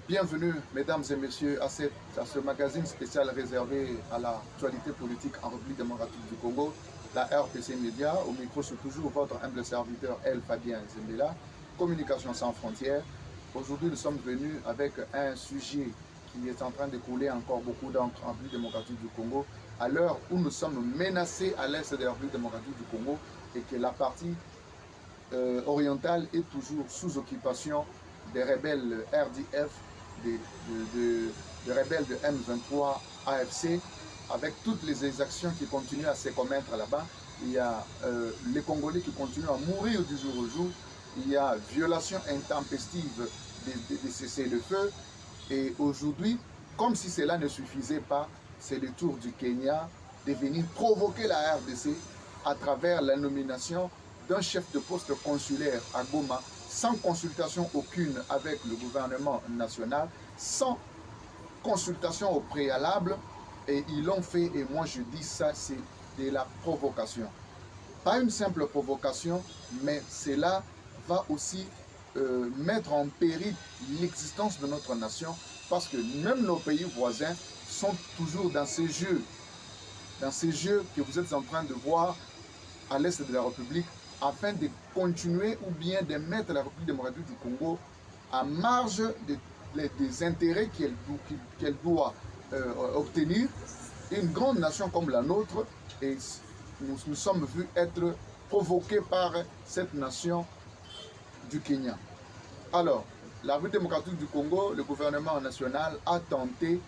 Bienvenue, mesdames et messieurs, à ce magazine spécial réservé à l'actualité politique en République démocratique du Congo, la RPC Média. Au micro, c'est toujours votre humble serviteur, El Fabien Zembela, Communication sans frontières. Aujourd'hui, nous sommes venus avec un sujet qui est en train de couler encore beaucoup d'encre en République démocratique du Congo, à l'heure où nous sommes menacés à l'est de la République démocratique du Congo et que la partie orientale est toujours sous occupation des rebelles RDF, des rebelles de M23 AFC, avec toutes les exactions qui continuent à se commettre là-bas. Il y a les Congolais qui continuent à mourir du jour au jour. Il y a violation intempestive des cessez-le-feu. Et aujourd'hui, comme si cela ne suffisait pas, c'est le tour du Kenya de venir provoquer la RDC à travers la nomination d'un chef de poste consulaire à Goma, sans consultation aucune avec le gouvernement national, sans consultation au préalable, et ils l'ont fait, et moi je dis ça, c'est de la provocation. Pas une simple provocation, mais cela va aussi mettre en péril l'existence de notre nation, parce que même nos pays voisins sont toujours dans ces jeux que vous êtes en train de voir à l'est de la République, afin de continuer ou bien de mettre la République démocratique du Congo à marge des intérêts qu'elle doit obtenir. Une grande nation comme la nôtre, et nous sommes vus être provoqués par cette nation du Kenya. Alors, la République démocratique du Congo, le gouvernement national a tenté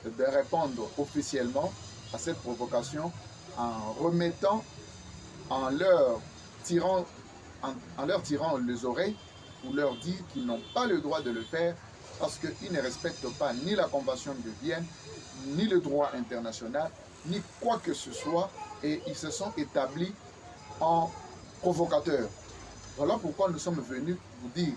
de répondre officiellement à cette provocation en remettant, en leur tirant les oreilles pour leur dire qu'ils n'ont pas le droit de le faire parce qu'ils ne respectent pas ni la Convention de Vienne, ni le droit international, ni quoi que ce soit, et ils se sont établis en provocateurs. Voilà pourquoi nous sommes venus vous dire,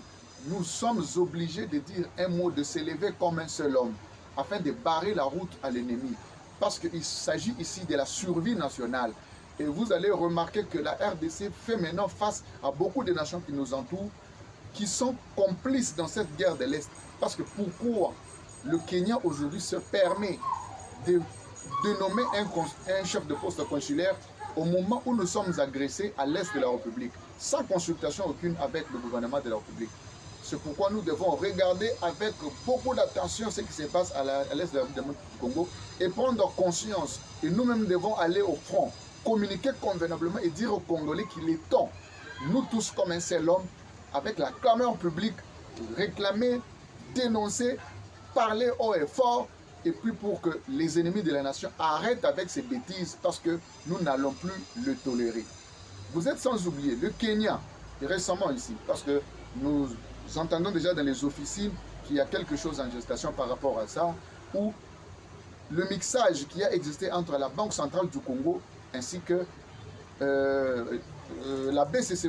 nous sommes obligés de dire un mot, de s'élever comme un seul homme, afin de barrer la route à l'ennemi. Parce qu'il s'agit ici de la survie nationale. Et vous allez remarquer que la RDC fait maintenant face à beaucoup de nations qui nous entourent, qui sont complices dans cette guerre de l'Est. Parce que pourquoi le Kenya aujourd'hui se permet de nommer un chef de poste consulaire au moment où nous sommes agressés à l'Est de la République, sans consultation aucune avec le gouvernement de la République. C'est pourquoi nous devons regarder avec beaucoup d'attention ce qui se passe à l'Est de la République du Congo et prendre conscience. Et nous-mêmes devons aller au front, communiquer convenablement et dire aux Congolais qu'il est temps, nous tous comme un seul homme, avec la clameur publique, réclamer, dénoncer, parler haut et fort, et puis pour que les ennemis de la nation arrêtent avec ces bêtises, parce que nous n'allons plus le tolérer. Vous êtes sans oublier le Kenya, récemment ici, parce que nous entendons déjà dans les officines qu'il y a quelque chose en gestation par rapport à ça, où le mixage qui a existé entre la Banque centrale du Congo ainsi que la BCDC,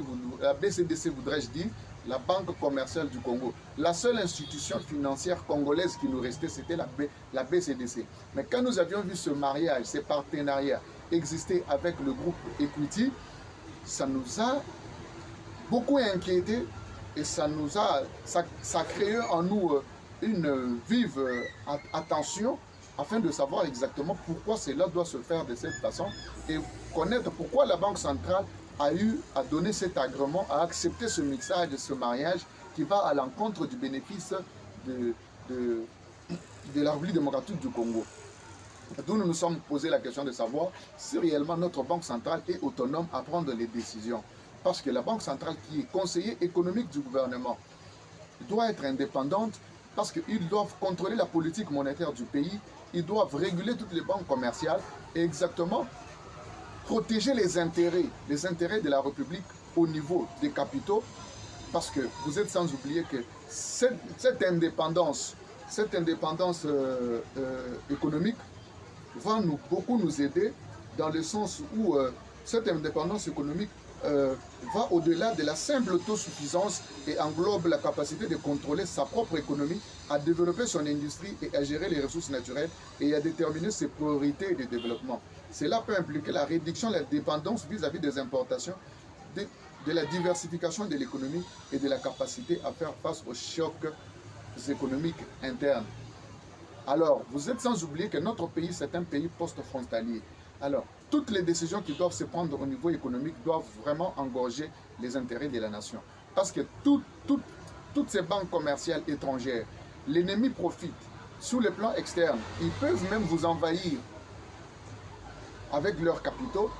voudrais-je dire, la Banque commerciale du Congo. La seule institution financière congolaise qui nous restait, c'était la BCDC. Mais quand nous avions vu ce mariage, ces partenariats exister avec le groupe Equity, ça nous a beaucoup inquiétés et ça a créé en nous une vive attention afin de savoir exactement pourquoi cela doit se faire de cette façon et connaître pourquoi la Banque centrale a eu à donner cet agrément, à accepter ce mixage, ce mariage qui va à l'encontre du bénéfice de la République démocratique du Congo. D'où nous nous sommes posé la question de savoir si réellement notre Banque centrale est autonome à prendre les décisions. Parce que la Banque centrale, qui est conseiller économique du gouvernement, doit être indépendante parce qu'ils doivent contrôler la politique monétaire du pays, ils doivent réguler toutes les banques commerciales et exactement protéger les intérêts de la République au niveau des capitaux, parce que vous êtes sans oublier que cette indépendance économique va beaucoup nous aider dans le sens où cette indépendance économique va au-delà de la simple autosuffisance et englobe la capacité de contrôler sa propre économie, à développer son industrie et à gérer les ressources naturelles et à déterminer ses priorités de développement. Cela peut impliquer la réduction de la dépendance vis-à-vis des importations, de la diversification de l'économie et de la capacité à faire face aux chocs économiques internes. Alors, vous êtes sans oublier que notre pays, c'est un pays post-frontalier. Alors, toutes les décisions qui doivent se prendre au niveau économique doivent vraiment engorger les intérêts de la nation. Parce que toutes ces banques commerciales étrangères, l'ennemi profite. Sur le plan externe, ils peuvent même vous envahir avec leurs capitaux.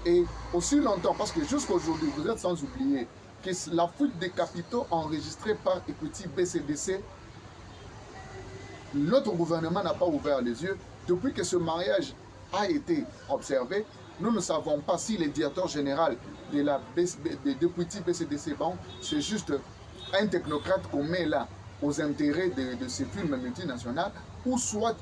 Et aussi longtemps, parce que jusqu'aujourd'hui, vous êtes sans oublier que la fuite des capitaux enregistrée par Equity BCDC, notre gouvernement n'a pas ouvert les yeux. Depuis que ce mariage a été observé, nous ne savons pas si le directeur général de la Equity BCDC Bank, c'est juste un technocrate qu'on met là aux intérêts de ces firmes multinationales, ou soit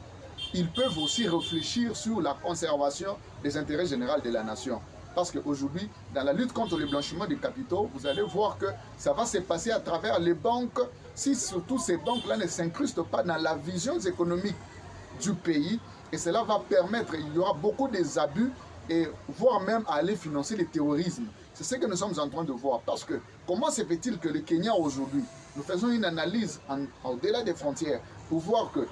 ils peuvent aussi réfléchir sur la conservation des intérêts généraux de la nation. Parce qu'aujourd'hui, dans la lutte contre le blanchiment des capitaux, vous allez voir que ça va se passer à travers les banques, si surtout ces banques-là ne s'incrustent pas dans la vision économique du pays, et cela va permettre, il y aura beaucoup des abus, et voire même aller financer le terrorisme. C'est ce que nous sommes en train de voir. Parce que comment se fait-il que le Kenya aujourd'hui, nous faisons une analyse au-delà des frontières pour voir que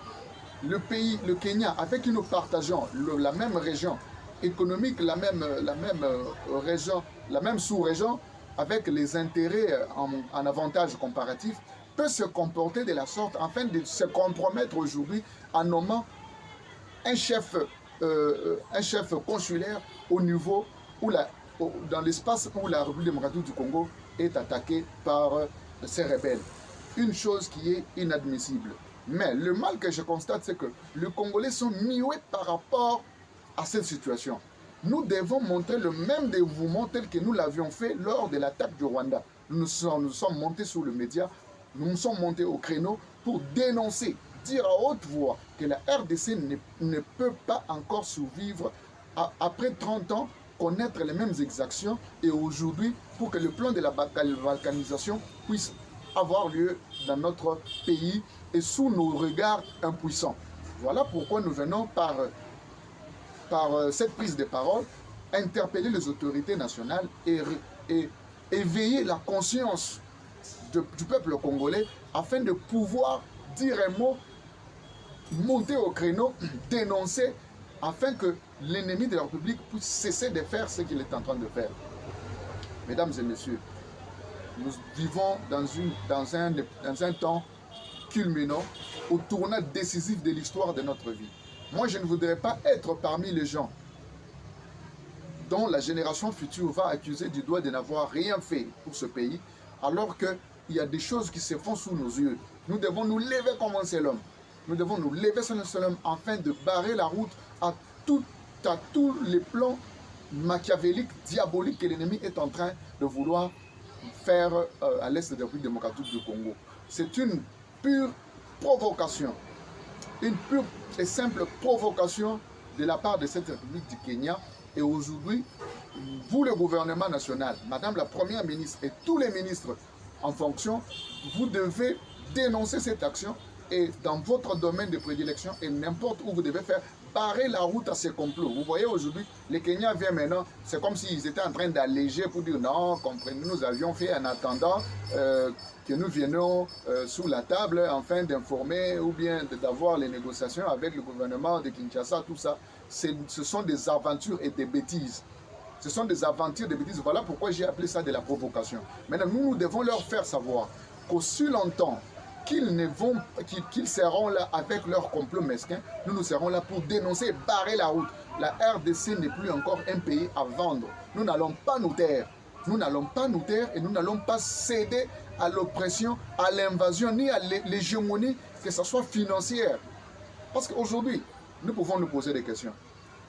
le pays, le Kenya, avec qui nous partageons la même région économique, la même région, la même sous-région, avec les intérêts en avantage comparatif, peut se comporter de la sorte afin de se compromettre aujourd'hui en nommant un chef consulaire au niveau où dans l'espace où la République démocratique du Congo est attaquée par ces rebelles. Une chose qui est inadmissible. Mais le mal que je constate, c'est que les Congolais sont muets par rapport à cette situation. Nous devons montrer le même dévouement tel que nous l'avions fait lors de l'attaque du Rwanda. Nous sommes montés sur le média, nous nous sommes montés au créneau pour dénoncer, dire à haute voix que la RDC ne peut pas encore survivre après 30 ans, connaître les mêmes exactions et aujourd'hui pour que le plan de la balkanisation puisse avoir lieu dans notre pays et sous nos regards impuissants. Voilà pourquoi nous venons par cette prise de parole interpeller les autorités nationales et éveiller la conscience du peuple congolais afin de pouvoir dire un mot, monter au créneau, dénoncer afin que l'ennemi de la République puisse cesser de faire ce qu'il est en train de faire. Mesdames et messieurs, nous vivons dans un temps culminant, au tournant décisif de l'histoire de notre vie. Moi, je ne voudrais pas être parmi les gens dont la génération future va accuser du doigt de n'avoir rien fait pour ce pays, alors qu'il y a des choses qui se font sous nos yeux. Nous devons nous lever comme un seul homme. Nous devons nous lever comme un seul homme afin de barrer la route à tous les plans machiavéliques, diaboliques que l'ennemi est en train de vouloir faire à l'est de la République démocratique du Congo. C'est une pure provocation, une pure et simple provocation de la part de cette République du Kenya. Et aujourd'hui, vous, le gouvernement national, Madame la Première ministre et tous les ministres en fonction, vous devez dénoncer cette action et dans votre domaine de prédilection et n'importe où vous devez faire barrer la route à ces complots. Vous voyez aujourd'hui, les Kenyans viennent maintenant, c'est comme s'ils étaient en train d'alléger pour dire non, comprenez, nous avions fait en attendant que nous venions sous la table afin d'informer ou bien d'avoir les négociations avec le gouvernement de Kinshasa, tout ça. Ce sont des aventures et des bêtises. Ce sont des aventures, des bêtises. Voilà pourquoi j'ai appelé ça de la provocation. Maintenant, nous devons leur faire savoir qu'aussi longtemps qu'ils seront là avec leur complot mesquin, nous serons là pour dénoncer et barrer la route. La RDC n'est plus encore un pays à vendre. Nous n'allons pas nous taire. Nous n'allons pas nous taire et nous n'allons pas céder à l'oppression, à l'invasion, ni à l'hégémonie, que ce soit financière. Parce qu'aujourd'hui, nous pouvons nous poser des questions.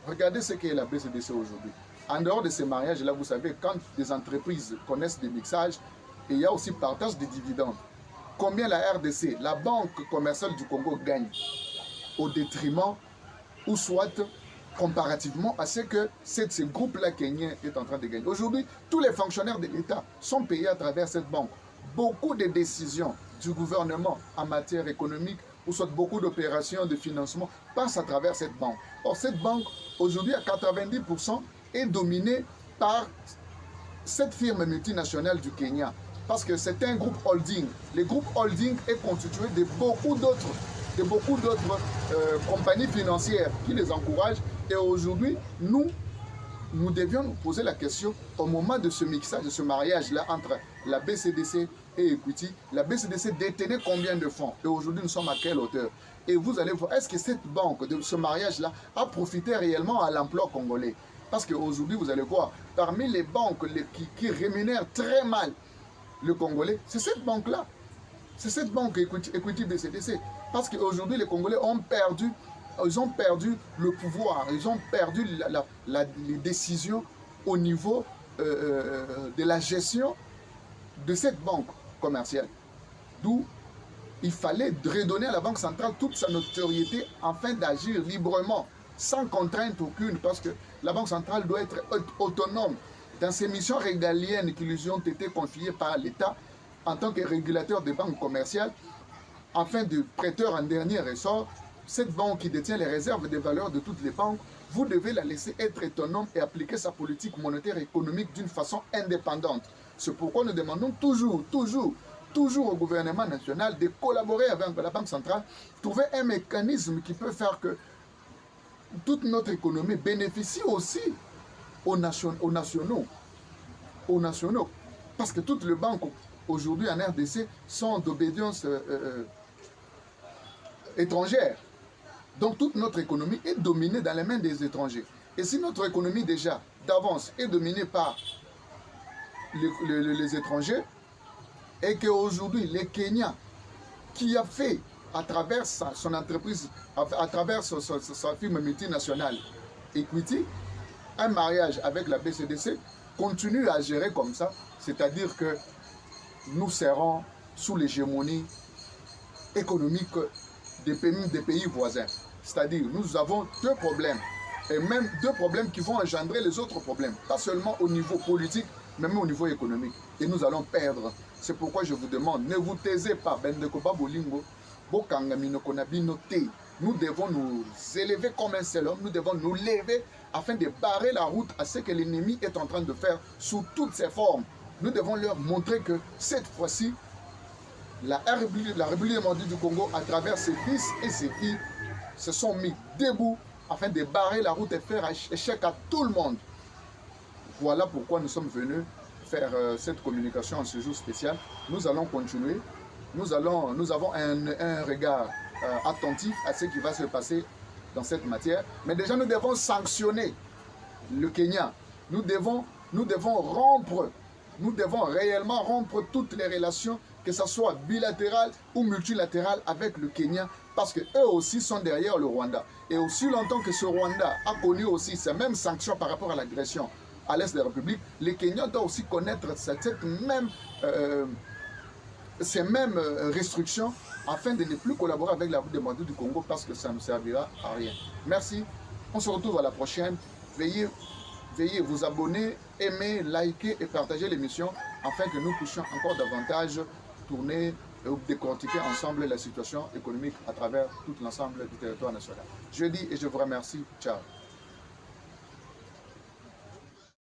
Regardez ce qu'est la BCDC aujourd'hui. En dehors de ces mariages-là, vous savez, quand des entreprises connaissent des mixages, il y a aussi partage des dividendes. Combien la RDC, la Banque commerciale du Congo, gagne au détriment ou soit comparativement à ce que ce groupe-là kenyan est en train de gagner. Aujourd'hui, tous les fonctionnaires de l'État sont payés à travers cette banque. Beaucoup de décisions du gouvernement en matière économique ou soit beaucoup d'opérations de financement passent à travers cette banque. Or, cette banque, aujourd'hui, à 90%, est dominée par cette firme multinationale du Kenya. parce que c'est un groupe holding. Le groupe holding est constitué de beaucoup d'autres compagnies financières qui les encouragent. Et aujourd'hui, nous devions nous poser la question au moment de ce mixage, de ce mariage-là entre la BCDC et Equity. La BCDC détenait combien de fonds? Et aujourd'hui, nous sommes à quelle hauteur? Et vous allez voir, est-ce que cette banque, de ce mariage-là, a profité réellement à l'emploi congolais? Parce qu'aujourd'hui, vous allez voir, parmi les banques qui rémunèrent très mal le Congolais, c'est cette banque-là. C'est cette banque Equity BCDC. Parce qu'aujourd'hui, les Congolais ont perdu le pouvoir, ils ont perdu les décisions au niveau de la gestion de cette banque commerciale. D'où il fallait redonner à la Banque centrale toute sa notoriété afin d'agir librement, sans contrainte aucune, parce que la Banque centrale doit être autonome dans ses missions régaliennes qui lui ont été confiées par l'État en tant que régulateur des banques commerciales, afin de prêteur en dernier ressort. Cette banque qui détient les réserves des valeurs de toutes les banques, vous devez la laisser être autonome et appliquer sa politique monétaire et économique d'une façon indépendante. C'est pourquoi nous demandons toujours au gouvernement national de collaborer avec la Banque centrale, trouver un mécanisme qui peut faire que toute notre économie bénéficie aussi aux nationaux. Parce que toutes les banques aujourd'hui en RDC sont d'obédience étrangère. Donc toute notre économie est dominée dans les mains des étrangers. Et si notre économie déjà d'avance est dominée par les étrangers, et qu'aujourd'hui le Kenya, qui a fait à travers son entreprise, à travers sa firme multinationale Equity, un mariage avec la BCDC, continue à gérer comme ça, c'est-à-dire que nous serons sous l'hégémonie économique des pays voisins. C'est-à-dire nous avons deux problèmes, et même deux problèmes qui vont engendrer les autres problèmes, pas seulement au niveau politique, mais même au niveau économique. Et nous allons perdre. C'est pourquoi je vous demande, ne vous taisez pas. Nous devons nous élever comme un seul homme, nous devons nous lever afin de barrer la route à ce que l'ennemi est en train de faire sous toutes ses formes. Nous devons leur montrer que cette fois-ci, la République démocratique du Congo, à travers ses fils et ses filles, se sont mis debout afin de barrer la route et faire échec à tout le monde. Voilà pourquoi nous sommes venus faire cette communication en ce jour spécial. Nous allons continuer. Nous avons un regard attentif à ce qui va se passer dans cette matière. Mais déjà, nous devons sanctionner le Kenya. Nous devons réellement rompre toutes les relations, que ce soit bilatérales ou multilatérales avec le Kenya, parce qu'eux aussi sont derrière le Rwanda. Et aussi longtemps que ce Rwanda a connu aussi ces mêmes sanctions par rapport à l'agression à l'est de la République, les Kenyans doivent aussi connaître ces mêmes restrictions afin de ne plus collaborer avec la République démocratique du Congo, parce que ça ne servira à rien. Merci. On se retrouve à la prochaine. Veuillez vous abonner, aimer, liker et partager l'émission afin que nous puissions encore davantage tourner et décortiquer ensemble la situation économique à travers tout l'ensemble du territoire national. Je dis et je vous remercie. Ciao.